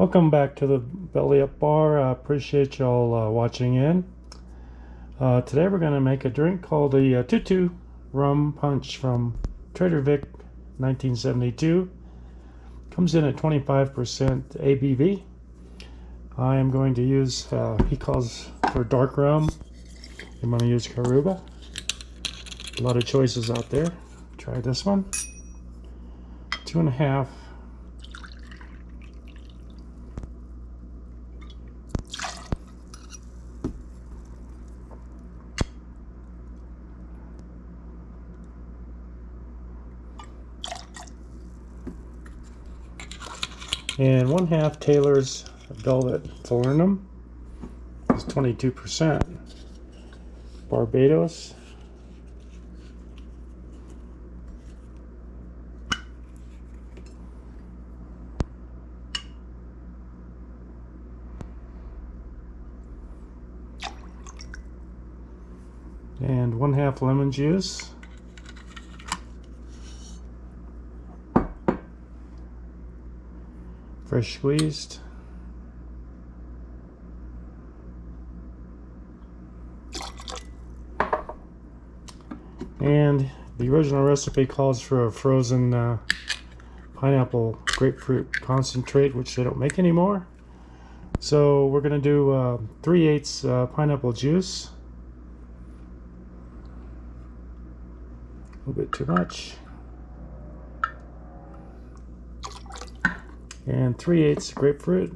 Welcome back to the Belly Up Bar. I appreciate y'all watching in. Today we're going to make a drink called the Tutu Rum Punch from Trader Vic 1972. Comes in at 25% ABV. I am going to use, he calls for dark rum. I'm going to use Coruba. A lot of choices out there. Try this one. 2.5. And 1/2 Taylor's Dole falernum is 22%. Barbados. And 1/2 lemon juice. Fresh squeezed. And the original recipe calls for a frozen pineapple grapefruit concentrate, which they don't make anymore. So we're going to do 3/8 pineapple juice. A little bit too much. And 3/8 grapefruit.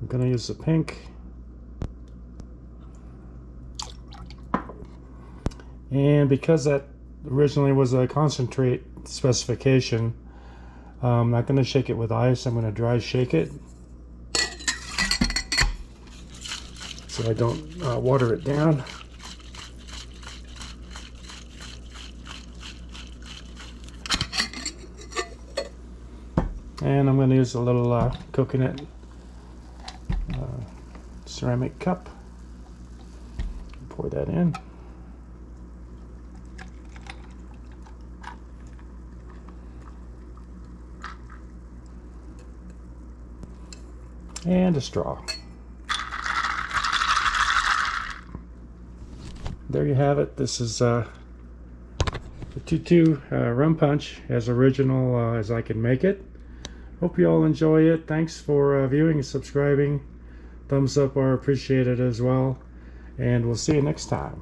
I'm going to use the pink. And because that originally was a concentrate specification, I'm not going to shake it with ice. I'm going to dry shake it so I don't water it down. And I'm going to use a little coconut ceramic cup. Pour that in. And a straw. There you have it. This is the Tutu Rum Punch, as original as I can make it. Hope you all enjoy it. Thanks for viewing and subscribing. Thumbs up are appreciated as well. And we'll see you next time.